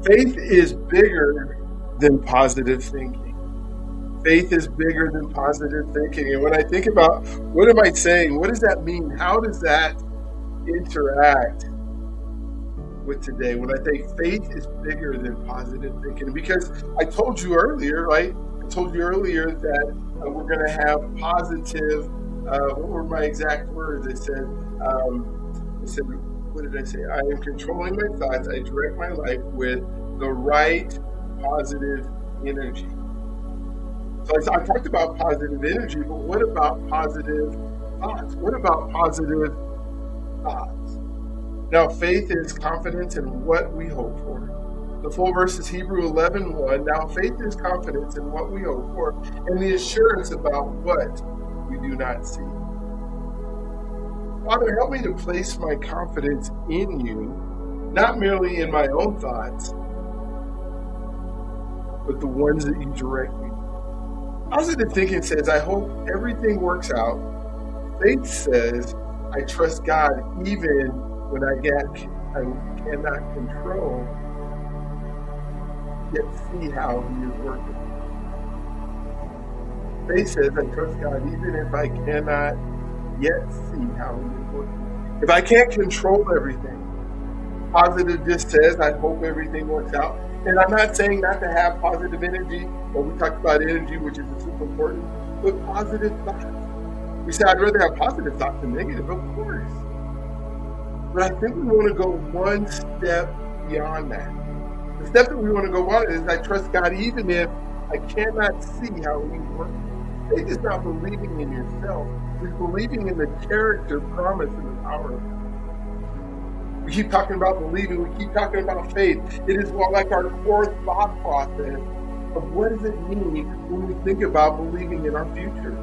Faith is bigger than positive thinking. Faith is bigger than positive thinking. And when I think about what am I saying, what does that mean? How does that interact with today? When I say faith is bigger than positive thinking, because I told you earlier, right? I told you earlier that we're going to have positive. What were my exact words? I said, what did I say? I am controlling my thoughts. I direct my life with the right positive energy. So I talked about positive energy, but what about positive thoughts? What about positive thoughts? Now, faith is confidence in what we hope for. The full verse is Hebrews 11:1. Now, faith is confidence in what we hope for and the assurance about what we do not see. Father, help me to place my confidence in you, not merely in my own thoughts, but the ones that you direct me. Positive thinking says, I hope everything works out. Faith says, I trust God even when I cannot control, yet see how He is working. Faith says, I trust God even if I cannot yet see how He is working. If I can't control everything, positive just says, I hope everything works out. And I'm not saying not to have positive energy, but we talked about energy, which is super important, but positive thoughts. We say, I'd rather have positive thoughts than negative, of course. But I think we want to go one step beyond that. The step that we want to go on is I trust God even if I cannot see how He's working. Faith is not believing in yourself. It's believing in the character, promise, and the power of God. We keep talking about believing. We keep talking about faith. It is like our core thought process of what does it mean when we think about believing in our future.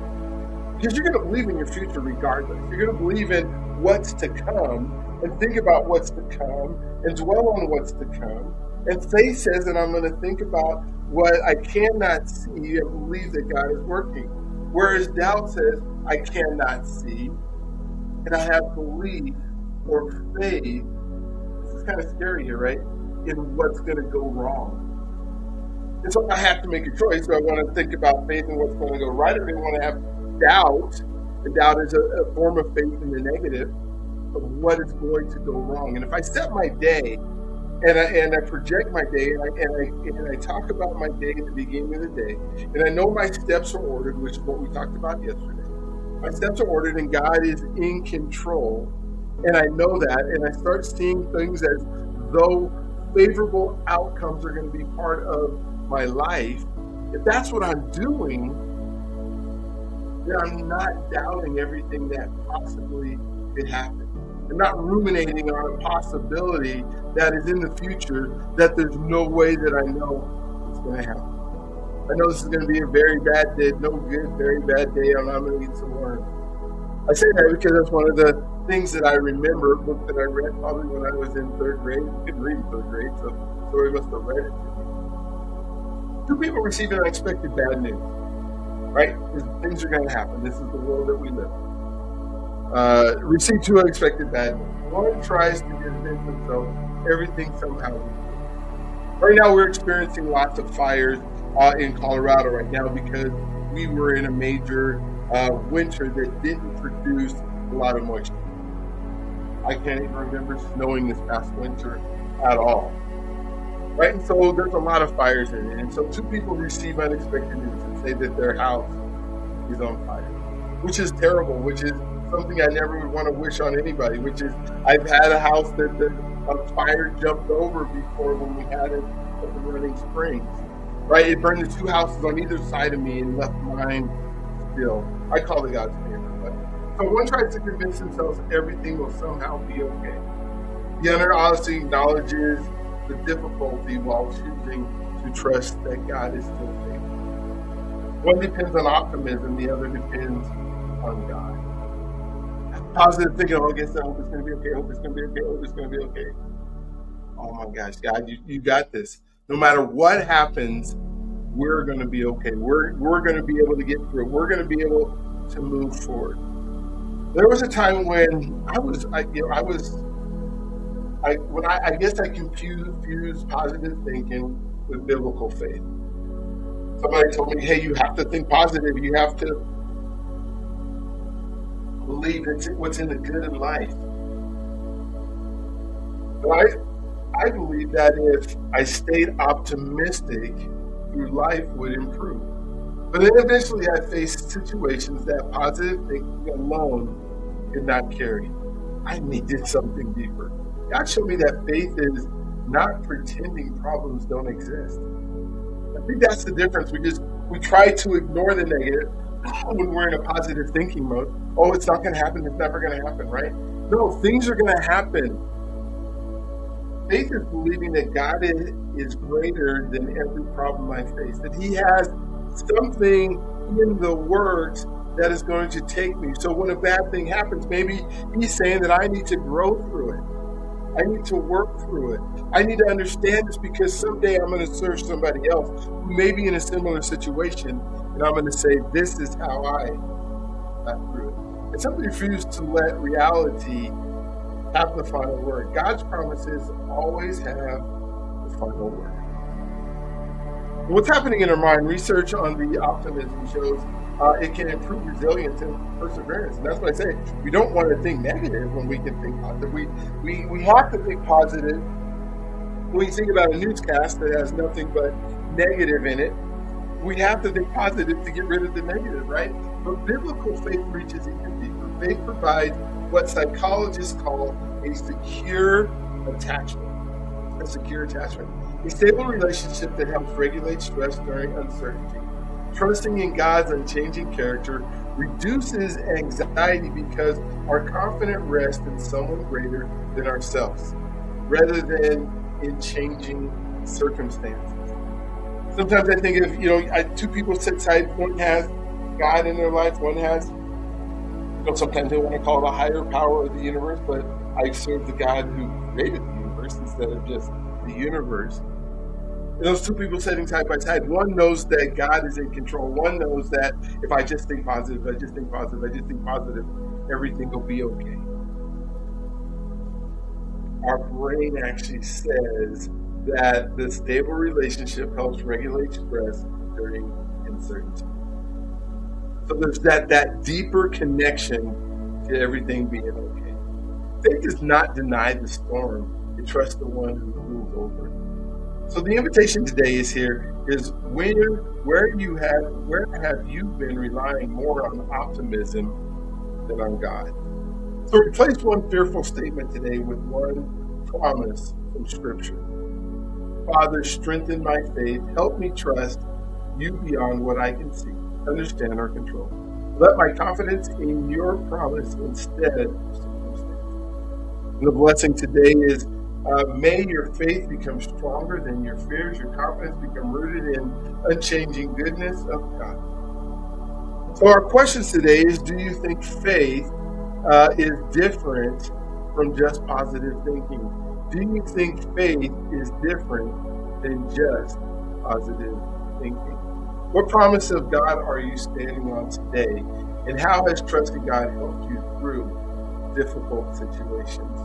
Because you're going to believe in your future regardless. You're going to believe in what's to come and think about what's to come and dwell on what's to come. And faith says that I'm going to think about what I cannot see and believe that God is working. Whereas doubt says I cannot see and I have belief or faith. This is kind of scary here, right? In what's going to go wrong. And so I have to make a choice. So I want to think about faith and what's going to go right, or I want to have doubt. And doubt is a form of faith in the negative of what is going to go wrong. And if I set my day and I project my day and I talk about my day at the beginning of the day, and I know my steps are ordered, which is what we talked about yesterday. My steps are ordered and God is in control. And I know that, and I start seeing things as though favorable outcomes are going to be part of my life. If that's what I'm doing, then I'm not doubting everything that possibly could happen. I'm not ruminating on a possibility that is in the future that there's no way that I know it's going to happen. I know this is going to be a very bad day, no good, very bad day, and I'm going to need to learn. I say that because that's one of the things that I remember, a book that I read probably when I was in third grade. I couldn't read in third grade, so I must have read it to me. Two people receive unexpected bad news, right? Things are going to happen. This is the world that we live in. Receive two unexpected bad news. One tries to convince himself everything somehow is good. Right now we're experiencing lots of fires in Colorado right now because we were in a major winter that didn't produce a lot of moisture. I can't even remember snowing this past winter at all. Right? And so there's a lot of fires in it. And so two people receive unexpected news and say that their house is on fire, which is terrible, which is something I never would want to wish on anybody, which is I've had a house that a fire jumped over before when we had it at the Running Springs. Right? It burned the two houses on either side of me and left mine still. I call it God's favor. So one tries to convince themselves everything will somehow be okay. The other honestly acknowledges the difficulty while choosing to trust that God is still faithful. One depends on optimism, the other depends on God. Positive thinking, I guess I hope it's going to be okay, I hope it's going to be okay, I hope it's going to be okay. Oh my gosh, God, you got this. No matter what happens, we're going to be okay. We're going to be able to get through it. We're going to be able to move forward. There was a time when I I guess I confuse positive thinking with biblical faith. Somebody told me, hey, you have to think positive. You have to believe what's in the good in life. But I believe that if I stayed optimistic, through life would improve. But then eventually I faced situations that positive thinking alone could not carry. I needed something deeper. God showed me that faith is not pretending problems don't exist. I think that's the difference. We try to ignore the negative when we're in a positive thinking mode. Oh, it's not going to happen. It's never going to happen, right? No, things are going to happen. Faith is believing that God is greater than every problem I face, that He has something in the works that is going to take me. So when a bad thing happens, maybe He's saying that I need to grow through it. I need to work through it. I need to understand this because someday I'm going to serve somebody else who may be in a similar situation, and I'm going to say, this is how I got through it. And some refuse to let reality have the final word. God's promises always have the final word. What's happening in our mind? Research on the optimism shows it can improve resilience and perseverance. And that's why I say we don't want to think negative when we can think positive. We have to think positive. When you think about a newscast that has nothing but negative in it, we have to think positive to get rid of the negative, right? But biblical faith reaches even deeper. Faith provides what psychologists call a secure attachment. A secure attachment. A stable relationship that helps regulate stress during uncertainty. Trusting in God's unchanging character reduces anxiety because our confidence rests in someone greater than ourselves, rather than in changing circumstances. Sometimes I think if, two people sit side, one has God in their life, one has, sometimes they want to call it a higher power of the universe, but I serve the God who created the universe instead of just the universe. And those two people sitting side by side, one knows that God is in control. One knows that if I just think positive, everything will be okay. Our brain actually says that the stable relationship helps regulate stress during uncertainty. So there's that deeper connection to everything being okay. Faith does not deny the storm. It trusts the one who rules over it. So the invitation today is where have you been relying more on optimism than on God? So replace one fearful statement today with one promise from Scripture. Father, strengthen my faith. Help me trust you beyond what I can see, understand, or control. Let my confidence in your promise instead of circumstance. And the blessing today is, may your faith become stronger than your fears, your confidence become rooted in unchanging goodness of God. So our questions today is, do you think faith is different from just positive thinking? Do you think faith is different than just positive thinking? What promise of God are you standing on today? And how has trusting God helped you through difficult situations?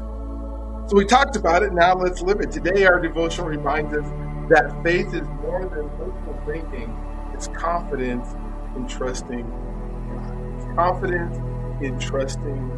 So we talked about it, now let's live it. Today our devotion reminds us that faith is more than hopeful thinking. It's confidence in trusting God. It's confidence in trusting